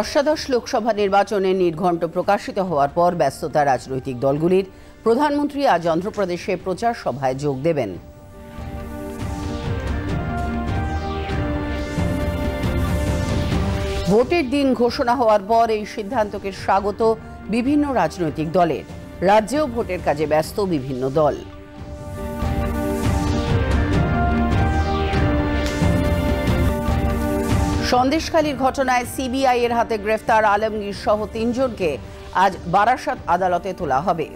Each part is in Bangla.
অষ্টাদশ লোকসভা নির্বাচনের নির্ঘণ্ট প্রকাশিত হওয়ার পর ব্যস্ততা রাজনৈতিক দলগুলির। প্রধানমন্ত্রী আজ অন্ধ্রপ্রদেশে প্রচার সভায় যোগ দেবেন। ভোটের দিন ঘোষণা হওয়ার পর এই সিদ্ধান্তকে স্বাগত বিভিন্ন রাজনৈতিক দলের। রাজ্যেও ভোটের কাজে ব্যস্ত বিভিন্ন দল। সন্দেশখালীর ঘটনায় সিবিআই এর হাতে গ্রেফতার আলমগীর সহ ৩ জনকে আজ বারাসাত আদালতে তোলা হবে।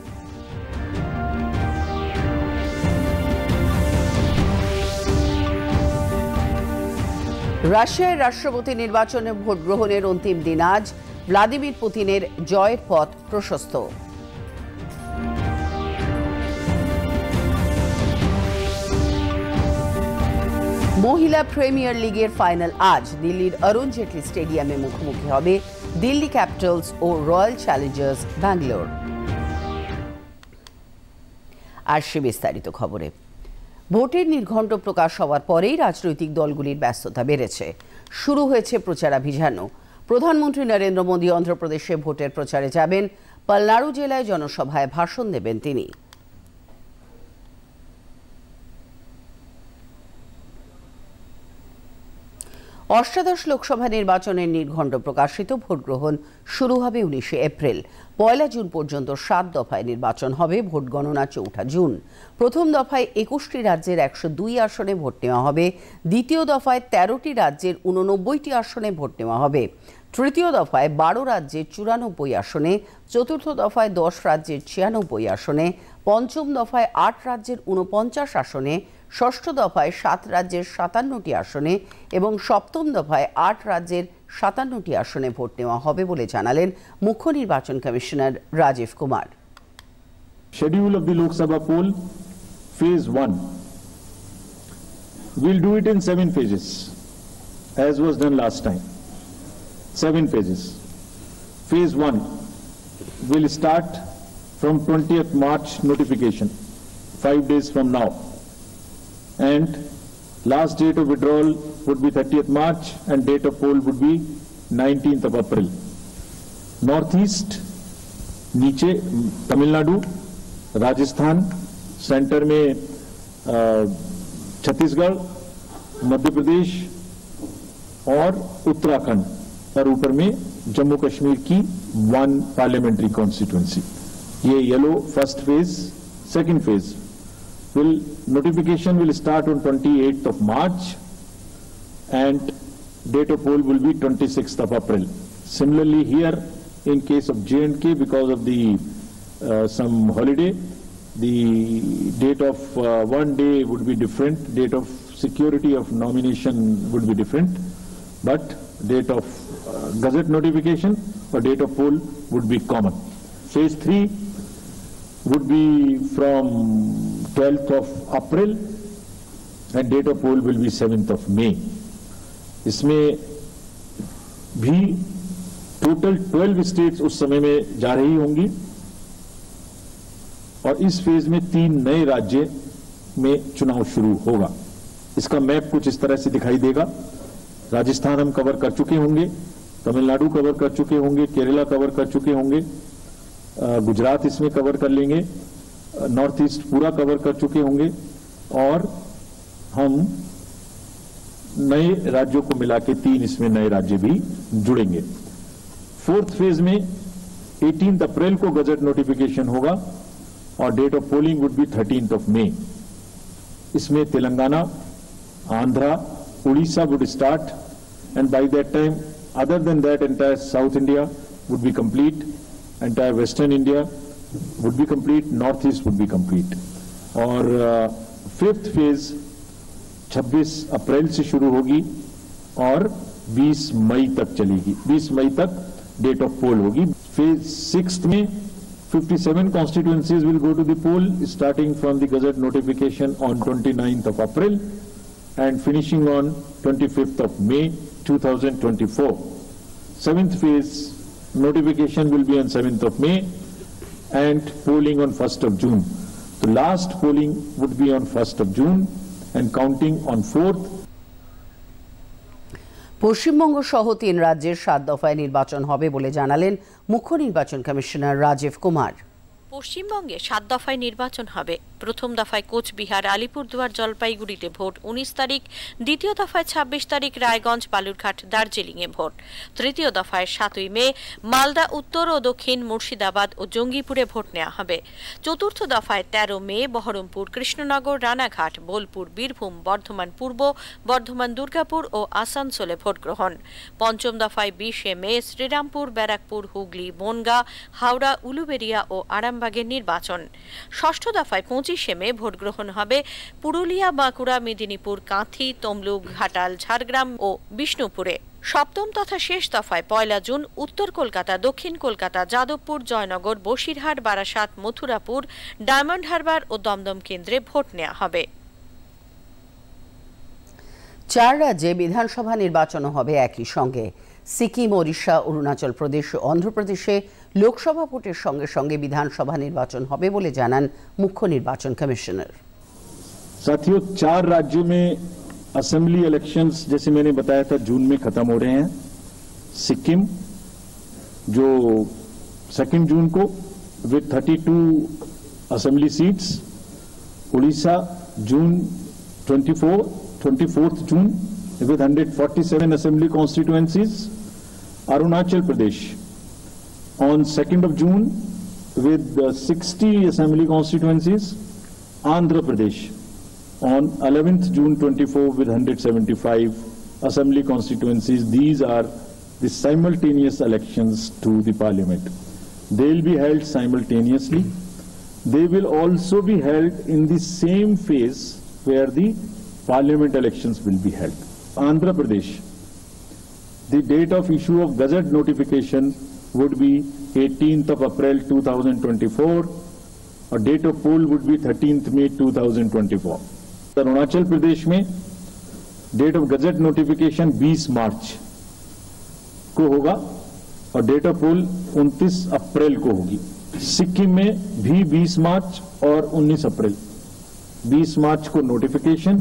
রাশিয়ায় রাষ্ট্রপতি নির্বাচনে ভোট গ্রহণের অন্তিম দিন আজ। ভ্লাদিমির পুতিনের জয়ের পথ প্রশস্ত। মহিলা প্রিমিয়ার লিগের ফাইনাল আজ। দিল্লির অরুণ জেটলি স্টেডিয়ামে মুখোমুখি হবে দিল্লি ক্যাপিটালস ও রয়্যাল চ্যালেঞ্জার্স ব্যাঙ্গালোর। আর সে বিস্তারিত খবরে। ভোটের নির্ঘণ্ট প্রকাশ হওয়ার পরেই রাজনৈতিক দলগুলির ব্যস্ততা বেড়েছে। শুরু হয়েছে প্রচারাভিযানও। প্রধানমন্ত্রী নরেন্দ্র মোদী অন্ধ্রপ্রদেশে ভোটের প্রচারে যাবেন। পালনাড়ু জেলায় জনসভায় ভাষণ দেবেন তিনি। অষ্টাদশ লোকসভা নির্বাচনের নির্ঘণ্ট প্রকাশিত। ভোট গ্রহণ শুরু হবে 19 এপ্রিল। 1 জুন পর্যন্ত 7 দফায় নির্বাচন হবে। ভোট গণনা 4 জুন। প্রথম দফায় 21টি রাজ্যের 102 আসনে ভোট নেওয়া হবে। দ্বিতীয় দফায় 13টি রাজ্যের 89টি আসনে ভোট নেওয়া হবে। তৃতীয় দফায় 12 রাজ্যের 94 আসনে। চতুর্থ দফায় 10 রাজ্যের 96 আসনে। পঞ্চম দফায় 8 রাজ্যের 49 আসনে। ষষ্ঠ দফায় 7 রাজ্যের 57টি আসনে এবং সপ্তম দফায় 8 রাজ্যের 57টি আসনে ভোট নেওয়া হবে বলে জানালেন মুখ্য নির্বাচন commissioner Rajiv Kumar. Schedule of the Lok Sabha poll, phase 1. We'll do it in 7 phases, as was done last time. 7 phases. Phase 1 will start from 20th March notification, 5 days from now. And last date of withdrawal would be 30th March and date of poll would be 19th of April. Northeast, नीचे तमिलनाडु, राजस्थान, सेंटर में छत्तीसगढ़, मध्य प्रदेश और उत्तराखंड और ऊपर में जम्मू कश्मीर की 1 पार्लियामेंट्री कॉन्स्टिट्यूंसी। ये yellow first phase. Second phase notification will start on 28th of March and date of poll will be 26th of April. Similarly here in case of J&K, because of the some holiday, the date of 1 day would be different, date of security of nomination would be different, but date of gazette notification or date of poll would be common. Phase 3 would be from 12th of April and date of poll will be 7th of May. इसमें भी टोटल 12 स्टेट्स उस समय में जा रही होंगी और इस फेज में 3 नए राज्य में चुनाव शुरू होगा। इसका मैप कुछ इस तरह से दिखाई देगा। राजस्थान हम कवर कर चुके होंगे, तमिलनाडु कवर कर चुके होंगे, केरला कवर कर चुके होंगे, गुजरात इसमें कवर कर लेंगे, नॉर्थ ईस्ट पूरा कवर कर चुके होंगे और हम नए राज्यों को मिला के 3 इसमें नए राज्य भी जुड़ेंगे। फोर्थ फेज में 18 अप्रैल को गजट नोटिफिकेशन होगा और date of polling would be 13th of May। इसमें Telangana, Andhra, Orissa would start and by that time other than that entire South India would be complete, entire western India would be complete, northeast would be complete। और फिफ्थ फेज 26 अप्रैल से शुरू होगी और 20 मई तक चलेगी। 20 मई तक डेट ऑफ पोल होगी। फेज 6 में 57 constituencies will go to the poll starting from the gazette notification on 29th of April and finishing on 25th of May 2024। Seventh phase notification will be on 7th of May and polling on 1st of June. The last polling would be on 1st of June and counting on 4th। Paschimbanga সহ 3 রাজ্যের 7 দফায় নির্বাচন হবে বলে জানালেন মুখ্য নির্বাচন কমিশনার রাজীব কুমার। পশ্চিমবঙ্গে 7 দফায় নির্বাচন হবে। প্রথম দফায় কোচবিহার, আলিপুরদুয়ার, জলপাইগুড়িতে ভোট 19 তারিখ। দ্বিতীয় দফায় 26 তারিখ রায়গঞ্জ, বালুরঘাট, দার্জিলিংয়ে ভোট। তৃতীয় দফায় 7ই মে মালদা উত্তর ও দক্ষিণ, মুর্শিদাবাদ ও জঙ্গিপুরে ভোট নেওয়া হবে। চতুর্থ দফায় 13 মে বহরমপুর, কৃষ্ণনগর, রানাঘাট, বোলপুর, বীরভূম, বর্ধমান পূর্ব, বর্ধমান, দুর্গাপুর ও আসানসোলে ভোট গ্রহণ। পঞ্চম দফায় 20 মে শ্রীরামপুর, ব্যারাকপুর, হুগলি, বনগাঁ, হাওড়া, উলুবেড়িয়া ও আরামবাগের নির্বাচন। ষষ্ঠ দফায় 25 মে ভোট গ্রহণ হবে পুরুলিয়া, বাঁকুড়া, মেদিনীপুর, কাঁথি, তমলুক, ঘাটাল, ঝাড়গ্রাম ও বিষ্ণুপুরে। সপ্তম তথা শেষ দফায় 1 জুন উত্তর কলকাতা, দক্ষিণ কলকাতা, যাদবপুর, জয়নগর, বসিরহাট, বারাসাত, মথুরাপুর, ডায়মন্ড হারবার ও দমদম কেন্দ্রে ভোট নেওয়া হবে। 4 রাজ্যে বিধানসভা নির্বাচন হবে একই সঙ্গে। সিকিম, ওড়িশা, অরুণাচল প্রদেশ ও অন্ধ্রপ্রদেশে লোকসভা ভোটের সঙ্গে সঙ্গে বিধানসভা নির্বাচন হবে বলে জানান মুখ্য নির্বাচন কমিশনার। साथियों, 4 राज्यों में असेंबली इलेक्शंस जैसे मैंने बताया था जून में खत्म हो रहे हैं। सिक्किम जो 2 जून को with 32 assembly seats, Orissa June 24th June with 147 assembly constituencies, Arunachal Pradesh on 2nd of June with 60 assembly constituencies, Andhra Pradesh on 11th June 24 with 175 assembly constituencies. These are the simultaneous elections to the parliament. They will be held simultaneously. They will also be held in the same phase where the parliament elections will be held. Andhra Pradesh, the date of issue of gazette notification would be 18th of April 2024, or date of poll would be 13th May 2024. Arunachal Pradesh में डेट ऑफ गजट नोटिफिकेशन 20 मार्च को होगा और डेट ऑफ पोल 29 अप्रैल को होगी। सिक्किम में भी 20 मार्च और 19 अप्रैल, 20 मार्च को नोटिफिकेशन,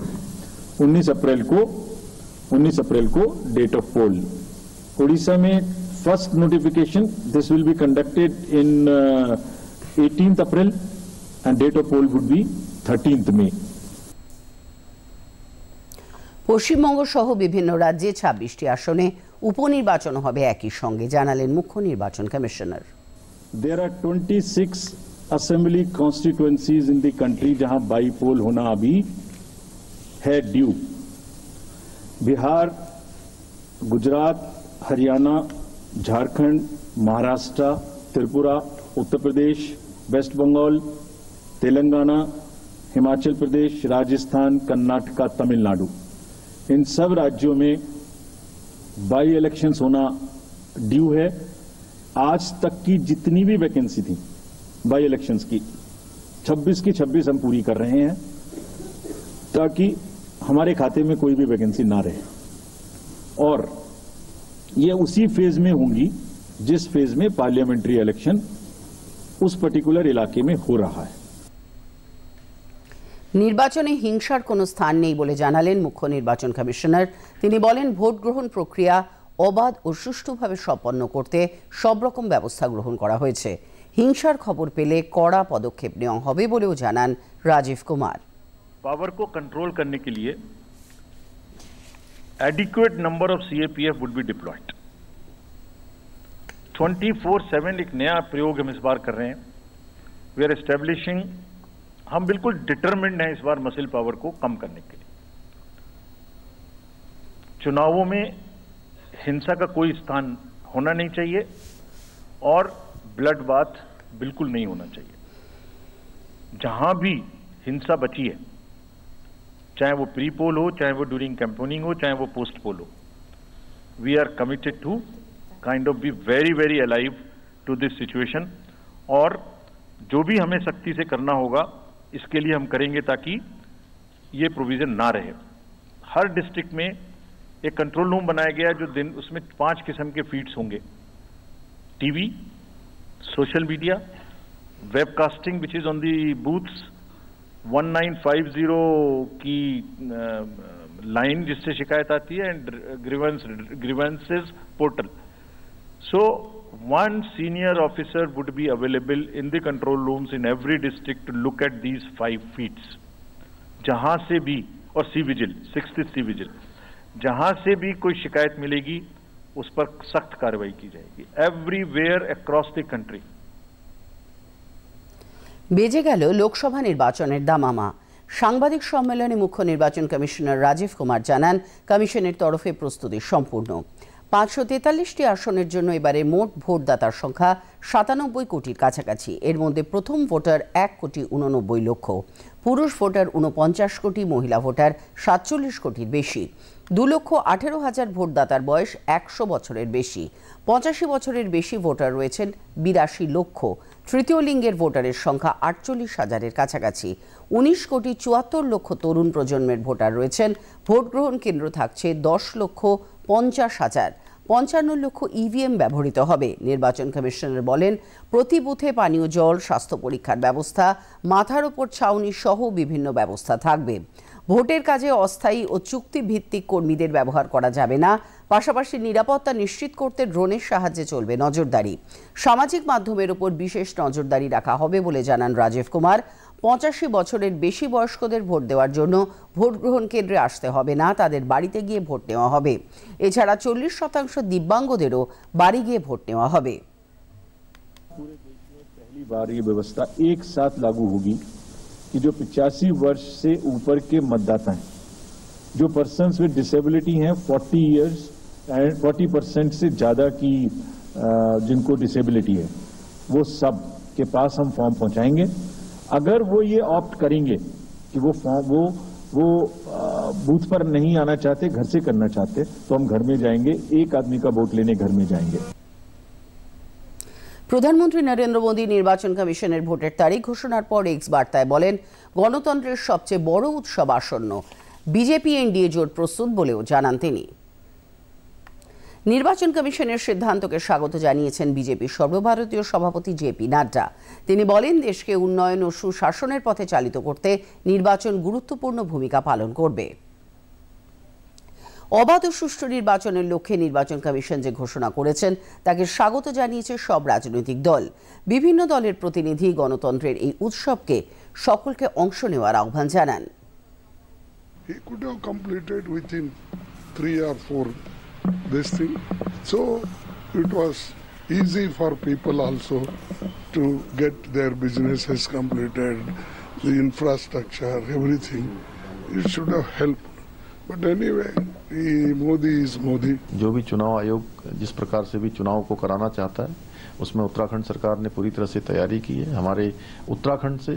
19 अप्रैल को डेट ऑफ पोल। उड़ीसा में first notification, this will be conducted in 18th April and date of poll would be 13th May। Paschimbanga সহ বিভিন্ন রাজ্যে 26টি আসনে উপনির্বাচন হবে একই সঙ্গে, জানালেন মুখ্য নির্বাচন commissioner. There are 26 assembly constituencies in the country जहां बाई पोल होना अभी है ड्यू। बिहार, गुजरात, हरियाणा, झारखंड, महाराष्ट्र, त्रिपुरा, उत्तर प्रदेश, वेस्ट बंगाल, तेलंगाना, हिमाचल प्रदेश, राजस्थान, कर्नाटका, तमिलनाडु, इन सब राज्यों में बाई इलेक्शंस होना ड्यू है। आज तक की जितनी भी वैकेंसी थी बाई इलेक्शंस की 26 की 26 हम पूरी कर रहे हैं ताकि हमारे खाते में कोई भी वैकेंसी ना रहे, और ये उसी फेज में होंगी जिस फेज में पार्लियामेंट्री इलेक्शन उस पर्टिकुलर इलाके में हो रहा है। নির্বাচনে হিংসার কোনো স্থান নেই বলে জানালেন মুখ্য নির্বাচন কমিশনার। তিনি বলেন, ভোট গ্রহণ প্রক্রিয়া অবাধ ও সুষ্ঠুভাবে সম্পন্ন করতে সব রকম ব্যবস্থা গ্রহণ করা হয়েছে। হিংসার খবর পেলে কড়া পদক্ষেপ নেওয়া হবে বলেও জানান রাজীব কুমার। पावर को कंट्रोल करने के लिए adequate number of CAPF would be diploid. 24/7 एक नया प्रयोग हम इस बार कर रहे हैं। वी आर एस्टेब्लिशिंग, हम बिल्कुल डिटरमिन्ड हैं इस बार मसल पावर को कम करने के लिए। चुनावों में हिंसा का कोई स्थान होना नहीं चाहिए और ब्लड बाथ बिल्कुल नहीं होना चाहिए। जहां भी हिंसा बची है, चाहे वो प्री पोल हो, चाहे वो ड्यूरिंग कैंपेनिंग हो, चाहे वो पोस्ट पोल हो, we are committed to kind of be very very alive to this situation. और जो भी हमें सख्ती से करना होगा इसके लिए हम करेंगे ताकि ये प्रोविजन ना रहे। हर डिस्ट्रिक्ट में एक कंट्रोल रूम बनाया गया है जो दिन उसमें 5 किस्म के फीड्स होंगे: TV, social media, webcasting which is on the booths, 1950 की लाइन जिससे शिकायत आती है and grievances portal. So one senior officer would be available in the control rooms in every district to look at these 5 feats. जहां से भी, और C vigil, 6th C vigil, जहां से भी कोई शिकायत मिलेगी उस पर सख्त कार्रवाई की जाएगी. Everywhere across the country. বেজে গেল লোকসভা নির্বাচনের দামামা। সাংবাদিক সম্মেলনে মুখ্য নির্বাচন কমিশনার রাজীব কুমার জানান, কমিশনের তরফে প্রস্তুতি সম্পূর্ণ। 543টি আসনের জন্য এবারে মোট ভোটদাতার সংখ্যা 97 কোটির কাছাকাছি। এর মধ্যে প্রথম ভোটার 1,89,00,000, পুরুষ ভোটার 49 কোটি, মহিলা ভোটার 47 কোটির বেশি। 2,18,000 ভোটদাতার বয়স 100 বছরের বেশি। 85 বছরের বেশি ভোটার রয়েছেন 82 লক্ষ। তৃতীয় লিঙ্গের ভোটারের সংখ্যা 48,000-এর কাছাকাছি। 19,74,00,000 তরুণ প্রজন্মের ভোটার রয়েছেন। ভোট গ্রহণ কেন্দ্র থাকছে 10,50,000। 55 লক্ষ ইভিএম ব্যবহৃত হবে। নির্বাচন কমিশনার বলেন, প্রতি বুথে পানীয় জল, স্বাস্থ্য পরীক্ষার ব্যবস্থা, মাথার ওপর ছাউনি সহ বিভিন্ন ব্যবস্থা থাকবে। ভোটের কাজে অস্থায়ী ও চুক্তিভিত্তিক কর্মীদের ব্যবহার করা যাবে না। পাশাপাশি নিরাপত্তা নিশ্চিত করতে ড্রোনের সাহায্যে চলবে নজরদারি। সামাজিক মাধ্যমের উপর বিশেষ নজরদারি রাখা হবে বলে জানান রাজীব কুমার। 85 বছরের বেশি বয়স্কদের ভোট দেওয়ার জন্য ভোট গ্রহণ কেন্দ্রে আসতে হবে না, তাদের বাড়িতে গিয়ে ভোট নেওয়া হবে। এছাড়া 40% দিব্যাঙ্গদেরও বাড়ি গিয়ে ভোট নেওয়া হবে। पहली बार ये व्यवस्था एक साथ लागू होगी कि जो 85 वर्ष से ऊपर के मतदाता हैं, जो पर्सन्स विद डिसेबिलिटी हैं, 40 इयर्स एंड 40% से ज्यादा की जिनको डिसेबिलिटी है, वो सब के पास हम फॉर्म पहुंचाएंगे। अगर वो ये ऑप्ट करेंगे कि वो बूथ पर नहीं आना चाहते, घर से करना चाहते, तो हम घर में जाएंगे, एक आदमी का वोट लेने घर में जाएंगे। প্রধানমন্ত্রী নরেন্দ্র মোদী নির্বাচন কমিশনের ভোটের তারিখ ঘোষণার পর এক্স বার্তায় বলেন, গণতন্ত্রের সবচেয়ে বড় উৎসব আসন্ন। বিজেপি এনডিএ জোট প্রস্তুত বলেও জানান তিনি। নির্বাচন কমিশনের সিদ্ধান্তকে স্বাগত জানিয়েছেন বিজেপির সর্বভারতীয় সভাপতি জেপি নাড্ডা। তিনি বলেন, দেশকে উন্নয়ন ও সুশাসনের পথে চালিত করতে নির্বাচন গুরুত্বপূর্ণ ভূমিকা পালন করবে। অবাধ ও সুষ্ঠু নির্বাচনের লক্ষ্যে নির্বাচন কমিশন যে ঘোষণা করেছেন তাকে স্বাগত জানিয়েছে সব রাজনৈতিক দল। বিভিন্ন দলের প্রতিনিধি গণতন্ত্রের এই উৎসবকে সকলকে অংশ নেওয়ার আহ্বান জানান। He could have completed within 3 or 4 this thing. So it was easy for people also to get their businesses completed, the infrastructure, everything. It should have helped. But anyway, Modi is Modi. जो भी चुनाव आयोग जिस प्रकार से भी चुनाव को कराना चाहता है, उसमें उत्तराखंड सरकार ने पूरी तरह से तैयारी की है। हमारे उत्तराखंड से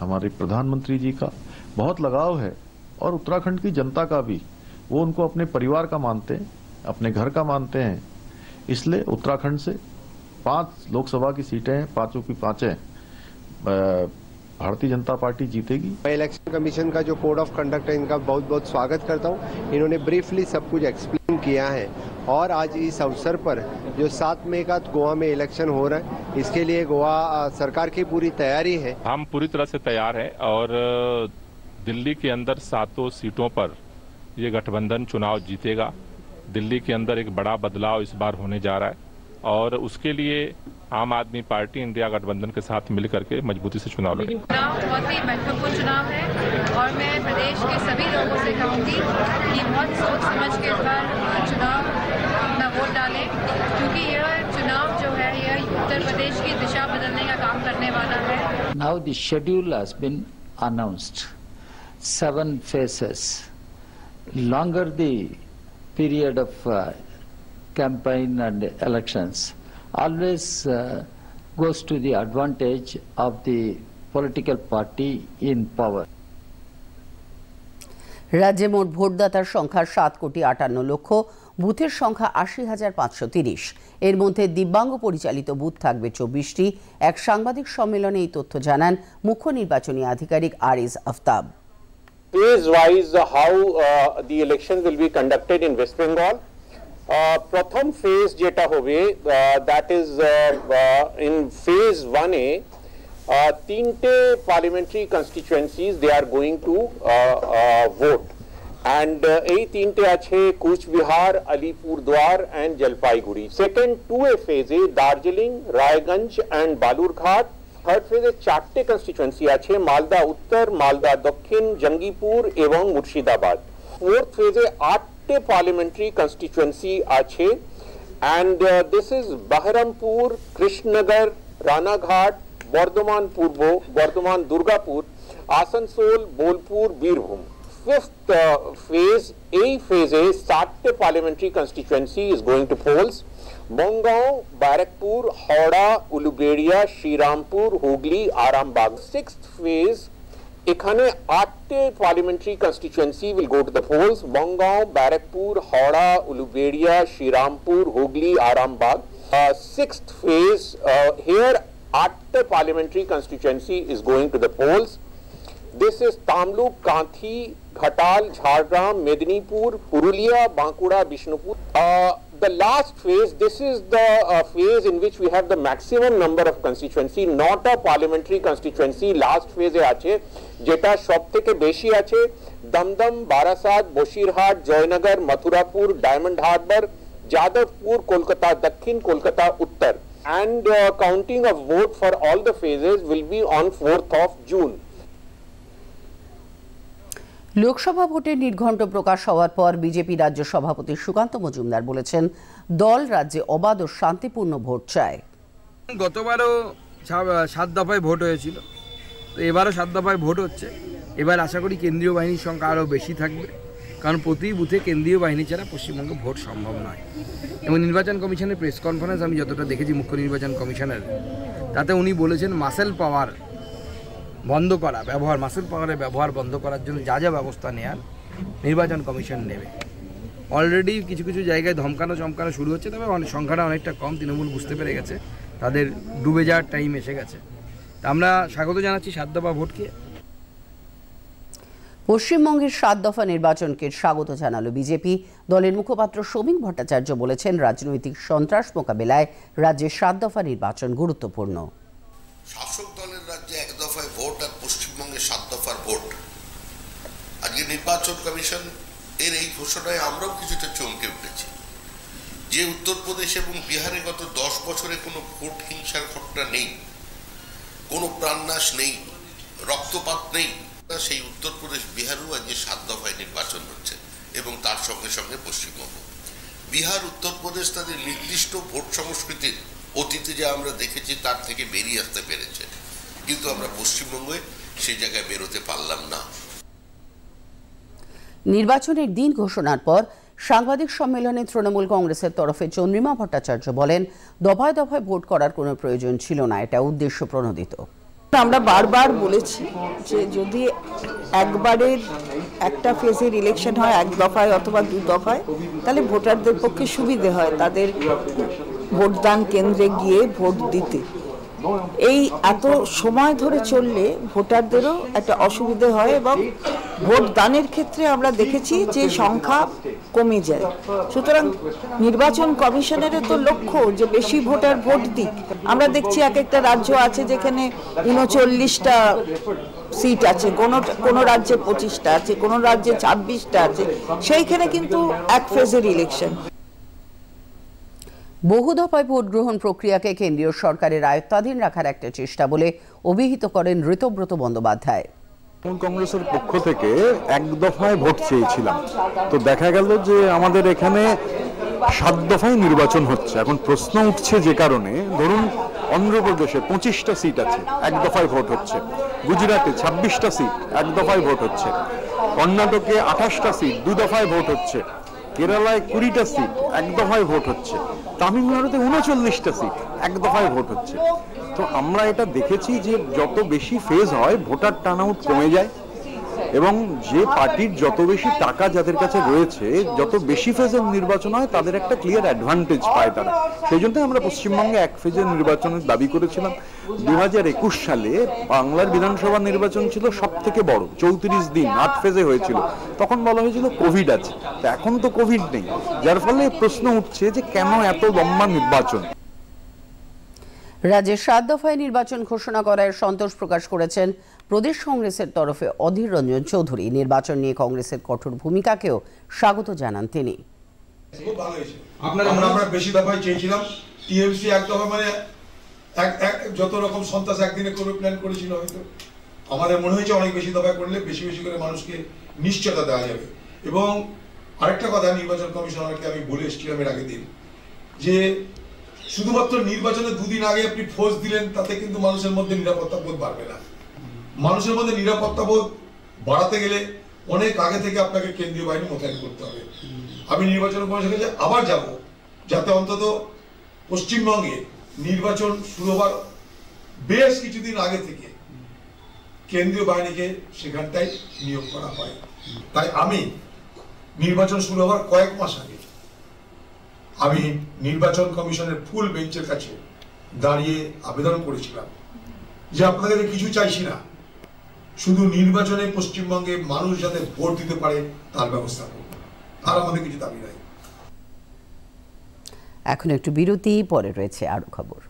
हमारे प्रधानमंत्री जी का बहुत लगाव है और उत्तराखंड की जनता का भी। वो उनको अपने परिवार का मानते हैं, अपने घर का मानते हैं। इसलिए उत्तराखंड से 5 लोकसभा की सीटें हैं, 5 की 5 भारतीय जनता पार्टी जीतेगी। मैं इलेक्शन कमीशन का जो कोड ऑफ कंडक्ट है, इनका बहुत बहुत स्वागत करता हूं। इन्होंने ब्रीफली सब कुछ एक्सप्लेन किया है और आज इस अवसर पर जो 7 मई का गोवा में इलेक्शन हो रहा है, इसके लिए गोवा सरकार की पूरी तैयारी है। हम पूरी तरह से तैयार हैं और दिल्ली के अंदर 7 सीटों पर ये गठबंधन चुनाव जीतेगा। दिल्ली के अंदर एक बड़ा बदलाव इस बार होने जा रहा है और उसके लिए आम आदमी पार्टी इंडिया गठबंधन के साथ मिलकर के मजबूती से चुनाव लड़ेगी। चुनाव बहुत ही महत्वपूर्ण चुनाव है और मैं प्रदेश के सभी लोगों से कहूंगी कि बहुत सोच समझ के इस बार चुनाव अपना वोट डालें, क्योंकि यह चुनाव जो है यह उत्तर प्रदेश की दिशा बदलने का काम करने वाला है। Now the schedule has been announced. 7 phases. Longer the period of campaign and elections always goes to the advantage of the political party in power. রাজ্যে মোট ভোটদাতার সংখ্যা 7,58,00,000, বুথের সংখ্যা 80,530। এর মধ্যে দিব্যাঙ্গ পরিচালিত বুথ থাকবে 24টি। এক সাংবাদিক সম্মেলনে এই তথ্য জানান মুখ্য নির্বাচনী আধিকারিক Ariz Aftab. Phase wise how the election will be conducted in West Bengal. প্রথম ফেজ যেটা হবে, that is in phase 1A, 3টে parliamentary constituencies they are going to vote. and এই তিনটে আছে Coochbehar, Alipurduar and Jalpaiguri. Second 2A ফেজে দার্জিলিং, রায়গঞ্জ and বালুরঘাট। থার্ড ফেজে 4টে কনস্টিটুয়েন্সি আছে, মালদা উত্তর, মালদা দক্ষিণ, জঙ্গিপুর এবং মুর্শিদাবাদ। ফোর্থ ফেজে 8টে পার্লামেন্টারি কনস্টিটুয়েন্সি আছে and this is Bahrampur, Krishnanagar, Ranaghat, Bardhaman Purba, Bardhaman Durgapur, Asansol, Bolpur, Birbhum. Fifth phase, এই ফেজে 7টে parliamentary constituency is going to polls, Bangaon, Barrackpore, Howrah, Uluberia, Sreerampur, Hooghly, Arambagh. Sixth phase, এখানে 8টে parliamentary constituency will go to the polls, Bangaon, Barrackpore, Howrah, Uluberia, Sreerampur, Hooghly, Arambagh. Sixth phase, here 8 parliamentary constituency is going to the polls. This is Tamluk, Kanthi, Ghatal, Jhargram, Medinipur, Purulia, Bankura, Bishnupur. The last phase, this is the phase in which we have the maximum number of constituency, not a parliamentary constituency. Last phase e ache jeta sob theke beshi ache Damdam, Barasat, Boshirhat, Joynagar, Mathurapur, Diamond Harbour, Jadavpur, Kolkata Dakhin, Kolkata Uttar. And counting of vote for all the phases will be on 4th of June. Lok Sabha ভোটের নির্ঘণ্ট প্রকাশ হওয়ার পর বিজেপি রাজ্য সভাপতি সুকান্ত মজুমদার বলেছেন দল রাজ্যে অবাধ ও শান্তিপূর্ণ ভোট চায়। গতবারও 7 দফায় ভোট হয়েছিল, তো এবারও 7 দফায় ভোট হচ্ছে। এবার আশা করি কেন্দ্রীয় বাহিনীর সংখ্যা আরও বেশি থাকবে, কারণ প্রতি বুথে কেন্দ্রীয় বাহিনী ছাড়া পশ্চিমবঙ্গে ভোট সম্ভব নয়। এবং নির্বাচন কমিশনের প্রেস কনফারেন্স আমি যতটা দেখেছি মুখ্য নির্বাচন কমিশনের, তাতে উনি বলেছেন মাসেল পাওয়ার বন্ধ করা, মাসেল পাওয়ারের ব্যবহার বন্ধ করার জন্য যা যা ব্যবস্থা নেওয়ার নির্বাচন কমিশন নেবে। অলরেডি কিছু কিছু জায়গায় ধমকানো চমকানো শুরু হচ্ছে, তবে সংখ্যাটা অনেকটা কম। তৃণমূল বুঝতে পেরে গেছে তাদের ডুবে যাওয়ার টাইম এসে গেছে। তা আমরা স্বাগত জানাচ্ছি 7 দফা ভোটকে। পশ্চিমবঙ্গের 7 দফা নির্বাচনকে স্বাগত জানালো বিজেপি। দলের মুখপাত্র শ্রমিক ভট্টাচার্য বলেছেন রাজনৈতিক সন্ত্রাস মোকাবেলায় রাজ্যের 7 দফা নির্বাচন গুরুত্বপূর্ণ। শাসক দলের রাজ্যে 1 দফায় ভোট আর পশ্চিমবঙ্গে 7 দফার ভোট। আজকে নির্বাচন কমিশন এর এই ঘোষণায় আমরাও কিছুটা চমকে উঠেছি। যে উত্তরপ্রদেশ এবং বিহারে গত 10 বছরে কোনো ভোট হিংসার ঘটনা নেই, কোনো প্রাণনাশ নেই, রক্তপাত নেই, সেই উত্তরপ্রদেশ বিহারেও আজকে 7 দফায় নির্বাচন হচ্ছে এবং তার সঙ্গে সঙ্গে পশ্চিমবঙ্গ। বিহার, উত্তরপ্রদেশ তাদের নির্দিষ্ট ভোট সংস্কৃতির অতীতে যা আমরা দেখেছি তার থেকে বেরিয়ে আসতে পেরেছে, কিন্তু আমরা পশ্চিমবঙ্গে সেই জায়গায় বেরোতে পারলাম না। নির্বাচনের দিন ঘোষণার পর সাংবাদিক সম্মেলনে তৃণমূল কংগ্রেসের তরফে চন্দ্রিমা ভট্টাচার্য বলেন দফায় দফায় ভোট করার কোনো প্রয়োজন ছিল না, এটা উদ্দেশ্য প্রণোদিত। আমরা বারবার বলেছি যে যদি একবারের একটা ফেজের ইলেকশন হয় 1 দফায় অথবা 2 দফায়, তাহলে ভোটারদের পক্ষে সুবিধে হয় তাদের ভোটদান কেন্দ্রে গিয়ে ভোট দিতে। এই এত সময় ধরে চললে ভোটারদেরও একটা অসুবিধে হয় এবং ভোট দানের ক্ষেত্রে আমরা দেখেছি যে সংখ্যা কমে যায়। সুতরাং নির্বাচন কমিশনের তো লক্ষ্য যে বেশি ভোটার ভোট দিক। আমরা দেখছি এক একটা রাজ্য আছে যেখানে 39টা সিট আছে, কোনো রাজ্যে 25টা আছে, কোনো রাজ্যে 26টা আছে, সেইখানে কিন্তু এক ফেজের ইলেকশন। বহু দফায় ভোট গ্রহণ প্রক্রিয়াকে কেন্দ্রীয় সরকারের আয়ত্তাধীন রাখার একটা চেষ্টা বলে অভিহিত করেন ঋতব্রত বন্দ্যোপাধ্যায়। কংগ্রেসের পক্ষ থেকে 1 দফায় ভোট চেয়েছিলাম, তো দেখা গেল যে আমাদের এখানে 7 দফায় নির্বাচন হচ্ছে। এখন প্রশ্ন উঠছে যে কারণে, ধরুন অন্ধ্রপ্রদেশে 25টা সিট আছে, 1 দফায় ভোট হচ্ছে। গুজরাটে 26টা সিট, 1 দফায় ভোট হচ্ছে। কর্ণাটকে 28টা সিট, 2 দফায় ভোট হচ্ছে। কেরালায় 20টা সিট, 1 দফায় ভোট হচ্ছে। তামিলনাড়ুতে 39টা সিট, 1 দফায় ভোট হচ্ছে। তো আমরা এটা দেখেছি যে যত বেশি ফেজ হয় ভোটার টার্নআউট কমে যায় এবং যে পার্টির যত বেশি টাকা যাদের কাছে রয়েছে, যত বেশি ফেজের নির্বাচন হয় তাদের একটা ক্লিয়ার অ্যাডভান্টেজ পায় তারা। সেই জন্য আমরা পশ্চিমবঙ্গে 1 ফেজের নির্বাচনের দাবি করেছিলাম। 2021 সালে বাংলার বিধানসভা নির্বাচন ছিল সব থেকে বড়, 34 দিন 8 ফেজে হয়েছিল। তখন বলা হয়েছিল কোভিড আছে, তো এখন তো কোভিড নেই, যার ফলে প্রশ্ন উঠছে যে কেন এত লম্বা নির্বাচন। রাজ্যে 7 দফায় নির্বাচন ঘোষণা করায় সন্তোষ প্রকাশ করেছেন প্রদেশ কংগ্রেসের তরফে অধীর রঞ্জন চৌধুরী নির্বাচন নিয়ে কংগ্রেসের কঠোর ভূমিকাকেও স্বাগত জানান তিনি। খুব ভালো হয়েছে। আমরা বেশি দফায় চেয়েছিলাম, টিএমসি এক দফা মানে যত রকম সন্ত্রাস একদিনে করে প্ল্যান করেছিল, হয়তো আমাদের মনে হয়েছে অনেক বেশি দফায় করলে বেশি বেশি করে মানুষকে নিশ্চয়তা দেওয়া যাবে। এবং আরেকটা কথা নির্বাচন কমিশনারকে আমি বলে এসেছিলাম এর আগের দিন, যে শুধুমাত্র নির্বাচনের দুদিন আগে আপনি ফোর্স দিলেন তাতে কিন্তু মানুষের মধ্যে নিরাপত্তা বোধ বাড়বে না। মানুষের মধ্যে নিরাপত্তা বোধ বাড়াতে গেলে অনেক আগে থেকে আপনাকে কেন্দ্রীয় বাহিনী মোতায়েন করতে হবে। আমি নির্বাচন কমিশনের কাছে আবার যাব, যাতে অন্তত পশ্চিমবঙ্গে নির্বাচন শুরু হবার বেশ কিছুদিন আগে থেকে কেন্দ্রীয় বাহিনীকে সেখানটায় নিয়োগ করা হয়। তাই আমি নির্বাচন শুরু হবার কয়েক মাস আগে আমি নির্বাচন কমিশনের ফুল বেঞ্চের কাছে দাঁড়িয়ে আবেদন করেছিলাম যে আপনাদের কিছু চাইছি না, শুধু নির্বাচনে পশ্চিমবঙ্গে মানুষ যাতে ভোট দিতে পারে তার ব্যবস্থা করব, আর আমাদের কিছু দাবি নাই। এখন একটু বিরতি, পরে রয়েছে আরো খবর।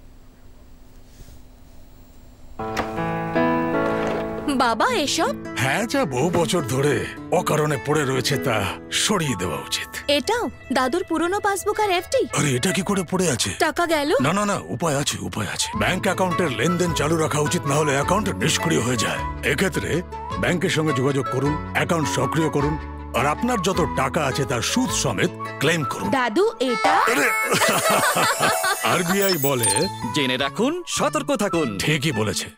বাবা এসব হ্যাঁ, যা বহু বছর ধরে অকারণে পড়ে রয়েছে তা সরিয়ে দেওয়া উচিত। এটাও দাদুর পুরনো পাসবুক আর এফডি। আরে এটা কি করে পড়ে আছে? টাকা গেল? না না না, উপায় আছে, উপায় আছে। ব্যাংক অ্যাকাউন্টের লেনদেন চালু রাখা উচিত, না হলে অ্যাকাউন্ট নিষ্ক্রিয় হয়ে যায়। এক্ষেত্রে ব্যাংকের সঙ্গে যোগাযোগ করুন, অ্যাকাউন্ট সক্রিয় করুন, আর আপনার যত টাকা আছে তার সুদ সমেত ক্লেম করুন। দাদু এটা আরবিআই বলে, জেনে রাখুন, সতর্ক থাকুন। ঠিকই বলেছে।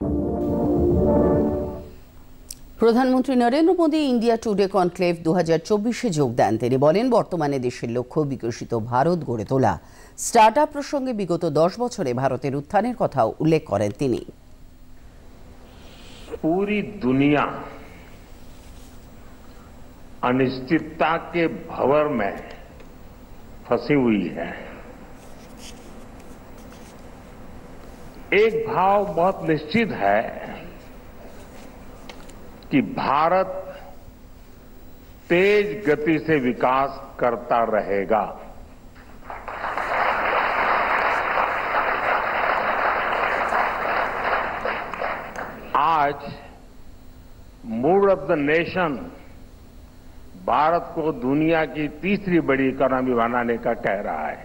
প্রধানমন্ত্রী Narendra Modi India Today Conclave 2024-এ যোগ দেন। তিনি বলেন, বর্তমানে দেশের লক্ষ্য বিকশিত ভারত গড়ে তোলা। স্টার্ট আপ প্রসঙ্গে বিগত 10 বছরে ভারতের উত্থানের কথাও উল্লেখ করেন তিনি। पूरी दुनिया अनिश्चितता के भंवर में फंसी हुई है। एक भाव बहुत निश्चित है कि भारत तेज गति से विकास करता रहेगा। आज mood off the nation Bharat को दुनिया की तीसरी बड़ी इकोनॉमी बनाने का कह रहा है।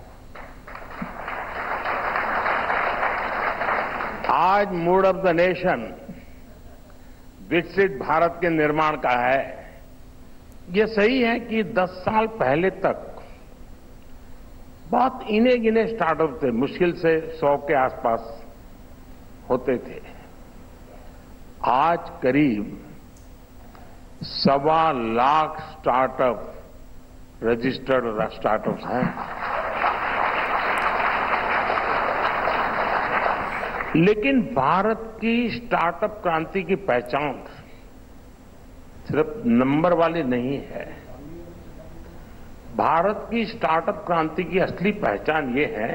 आज मूड ऑफ द नेशन विकसित भारत के निर्माण का है। ये सही है कि 10 साल पहले तक बहुत इने गिने स्टार्टअप थे, मुश्किल से 100 के आसपास होते थे। आज करीब 1.25 लाख स्टार्टअप रजिस्टर्ड स्टार्टअप्स हैं। लेकिन भारत की स्टार्टअप क्रांति की पहचान सिर्फ नंबर वाली नहीं है। भारत की स्टार्टअप क्रांति की असली पहचान ये है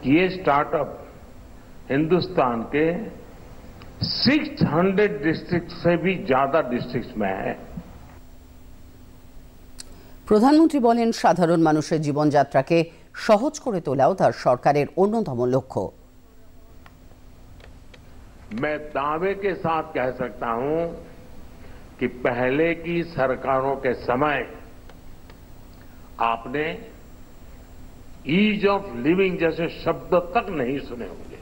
कि ये स्टार्टअप हिंदुस्तान के 600 डिस्ट्रिक्ट से भी ज्यादा डिस्ट्रिक्ट में है। প্রধানমন্ত্রী বলেন, সাধারণ মানুষের জীবনযাত্রাকে সহজ করে তোলাও তার সরকারের অন্যতম লক্ষ্য। मैं दावे के साथ कह सकता हूं कि पहले की सरकारों के समय आपने ईज ऑफ लिविंग जैसे शब्द तक नहीं सुने होंगे।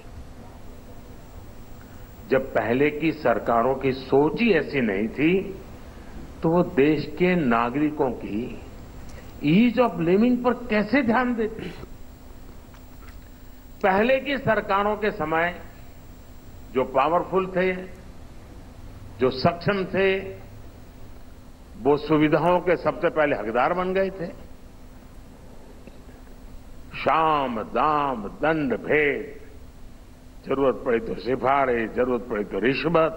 जब पहले की सरकारों की सोच ही ऐसी नहीं थी तो वो देश के नागरिकों की ईज ऑफ लिविंग पर कैसे ध्यान देती। पहले की सरकारों के समय जो पावरफुल थे, जो सक्षम थे, वो सुविधाओं के सबसे पहले हकदार बन गए थे। शाम दाम दंड भेद, जरूरत पड़ी तो सिफारिश, जरूरत पड़ी तो रिश्वत,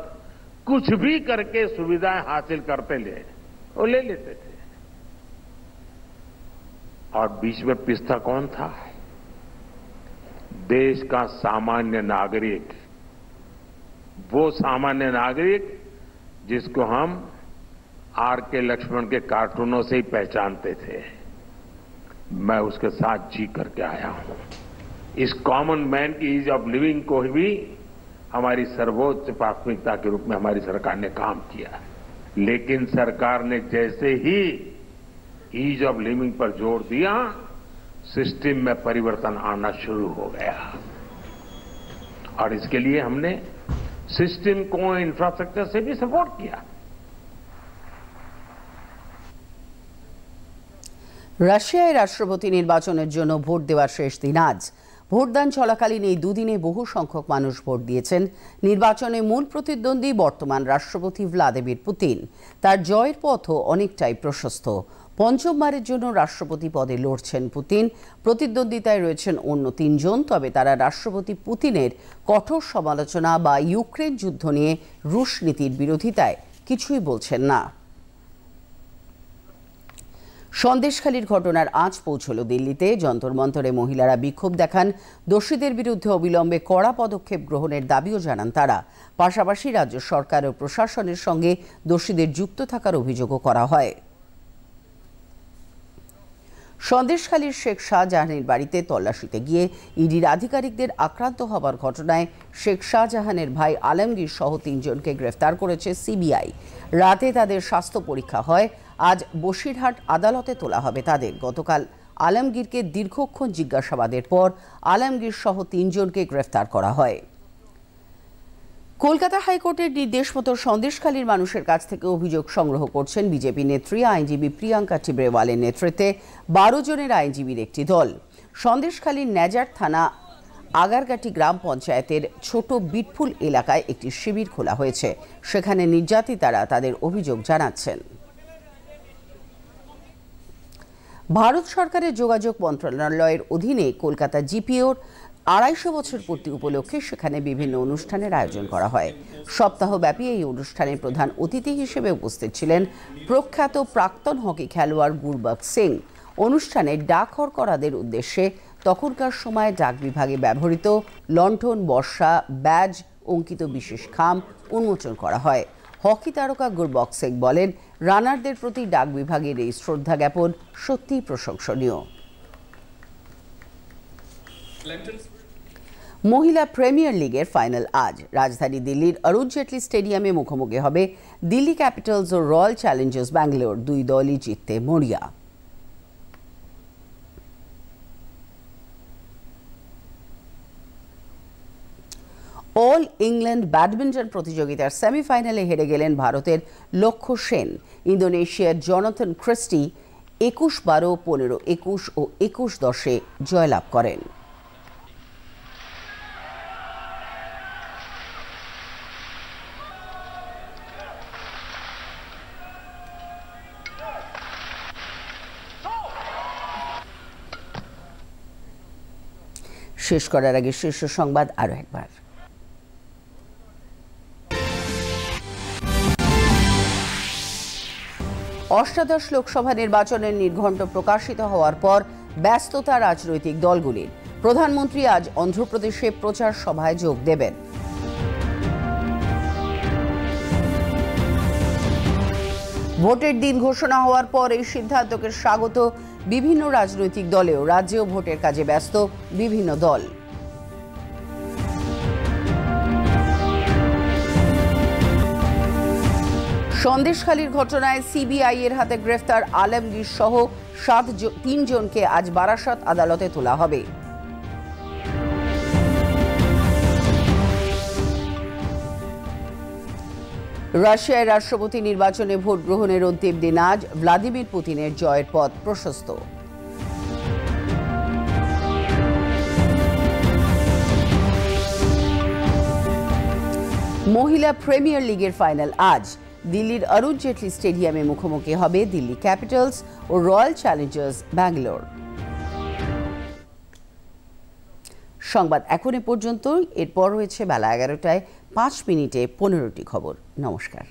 कुछ भी करके सुविधाएं हासिल करते ले वो ले लेते थे। और बीच में पिसता कौन था? देश का सामान्य नागरिक, वो सामान्य नागरिक जिसको हम आर के लक्ष्मण के कार्टूनों से ही पहचानते थे। मैं उसके साथ जी करके आया हूं। इस कॉमन मैन की ईज ऑफ लिविंग को भी हमारी सर्वोच्च प्राथमिकता के रूप में हमारी सरकार ने काम किया। लेकिन सरकार ने जैसे ही ईज ऑफ लिविंग पर जोर दिया, सिस्टम में परिवर्तन आना शुरू हो गया और इसके लिए हमने सिस्टम को इंफ्रास्ट्रक्चर से भी सपोर्ट किया। রাশিয়ায় রাষ্ট্রপতি নির্বাচনের জন্য ভোট দেওয়ার শেষ দিন আজ। ভোটদান চলাকালীন এই দুদিনে বহু সংখ্যক মানুষ ভোট দিয়েছেন। নির্বাচনে মূল প্রতিদ্বন্দ্বী বর্তমান রাষ্ট্রপতি ভ্লাদিমির পুতিন। তার জয়ের পথও অনেকটাই প্রশস্ত। পঞ্চমবারের জন্য রাষ্ট্রপতি পদে লড়ছেন পুতিন। প্রতিদ্বন্দ্বিতায় রয়েছেন অন্য তিনজন, তবে তারা রাষ্ট্রপতি পুতিনের কঠোর সমালোচনা বা ইউক্রেন যুদ্ধ নিয়ে রুশ নীতির বিরোধিতায় কিছুই বলছেন না। সন্দেশখালির ঘটনার আঁচ পৌঁছল দিল্লিতে। যন্তর মন্তরে মহিলারা বিক্ষোভ দেখান। দোষীদের বিরুদ্ধে অবিলম্বে কড়া পদক্ষেপ গ্রহণের দাবিও জানান তারা। পাশাপাশি রাজ্য সরকার ও প্রশাসনের সঙ্গে দোষীদের যুক্ত থাকার অভিযোগও করা হয়। সন্দেশখালীর শেখ শাহজাহানের বাড়িতে তল্লাশিতে গিয়ে ইডির আধিকারিকদের আক্রান্ত হবার ঘটনায় শেখ শাহজাহানের ভাই আলমগীর সহ 3 জনকে গ্রেফতার করেছে সিবিআই। রাতে তাদের স্বাস্থ্য পরীক্ষা হয়। আজ বসিরহাট আদালতে তোলা হবে তাদের। গতকাল আলমগীরকে দীর্ঘক্ষণ জিজ্ঞাসাবাদের পর আলমগীর সহ 3 জনকে গ্রেফতার করা হয়। কলকাতা হাইকোর্টের নির্দেশ মতো সন্দেশখালীর মানুষের কাছ থেকে অভিযোগ সংগ্রহ করছেন বিজেপি নেত্রী আইনজীবী প্রিয়াঙ্কা টিব্রেওয়ালের নেতৃত্বে 12 জনের আইনজীবীর একটি দল। সন্দেশখালীর নেজার থানা আগারগাটি গ্রাম পঞ্চায়েতের ছোট বিটফুল এলাকায় একটি শিবির খোলা হয়েছে। সেখানে নির্যাতিতারা তাদের অভিযোগ জানাচ্ছেন। ভারত সরকারের যোগাযোগ মন্ত্রণালয়ের অধীনে কলকাতা জিপিওর 250 বছর পূর্তি উপলক্ষে সেখানে বিভিন্ন অনুষ্ঠানের আয়োজন করা হয়। সপ্তাহব্যাপী এই অনুষ্ঠানে প্রধান অতিথি হিসেবে উপস্থিত ছিলেন প্রখ্যাত প্রাক্তন হকি খেলোয়াড় গুরবক্স সিং। অনুষ্ঠানে ডাক হরকরাদের উদ্দেশ্যে তখনকার সময় ডাক বিভাগে ব্যবহৃত লণ্ঠন, বর্ষা, ব্যাজ অঙ্কিত বিশেষ খাম উন্মোচন করা হয়। হকি তারকা গুরবক্স সিং বলেন, রানারদের প্রতি ডাক বিভাগের এই শ্রদ্ধা জ্ঞাপন সত্যিই প্রশংসনীয়। মহিলা প্রিমিয়ার লিগের ফাইনাল আজ। রাজধানী দিল্লির অরুণ জেটলি স্টেডিয়ামে মুখোমুখি হবে দিল্লি ক্যাপিটালস ও রয়্যাল চ্যালেঞ্জার্স ব্যাঙ্গালোর। দুই দলই জিততে মরিয়া। অল ইংল্যান্ড ব্যাডমিন্টন প্রতিযোগিতার সেমিফাইনালে হেরে গেলেন ভারতের লক্ষ্য সেন। ইন্দোনেশিয়ার জনাথন ক্রিস্টি 21-12, 15-21 ও 21-10-এ জয়লাভ করেন। শেষ করার আগে শীর্ষ সংবাদ আরো একবার। অষ্টাদশ লোকসভা নির্বাচনের নির্ঘণ্ট প্রকাশিত হওয়ার পর ব্যস্ততা রাজনৈতিক দলগুলির। প্রধানমন্ত্রী আজ অন্ধ্রপ্রদেশে প্রচার সভায় যোগ দেবেন। ভোটের দিন ঘোষণা হওয়ার পর এই সিদ্ধান্তকে স্বাগত বিভিন্ন রাজনৈতিক দলেও। রাজ্যেও ভোটের কাজে ব্যস্ত বিভিন্ন দল। সন্দেশখালীর ঘটনায় সিবিআই এর হাতে গ্রেফতার আলমগীর সহ 3 জনকে আজ বারাসত আদালতে তোলা হবে। রাশিয়ায় রাষ্ট্রপতি নির্বাচনে ভোট গ্রহণের অন্তিম দিন আজ। ভ্লাদিমির পুতিনের জয়ের পথ প্রশস্ত। মহিলা প্রিমিয়ার লিগের ফাইনাল আজ। দিল্লির অরুণ জেটলি স্টেডিয়ামে মুখোমুখি হবে দিল্লি ক্যাপিটালস ও রয়্যাল চ্যালেঞ্জার্স ব্যাঙ্গালোর। সংবাদ এখন এ পর্যন্ত। এরপর রয়েছে বেলা 11টায় 5 মিনিটে 15টি খবর। নমস্কার।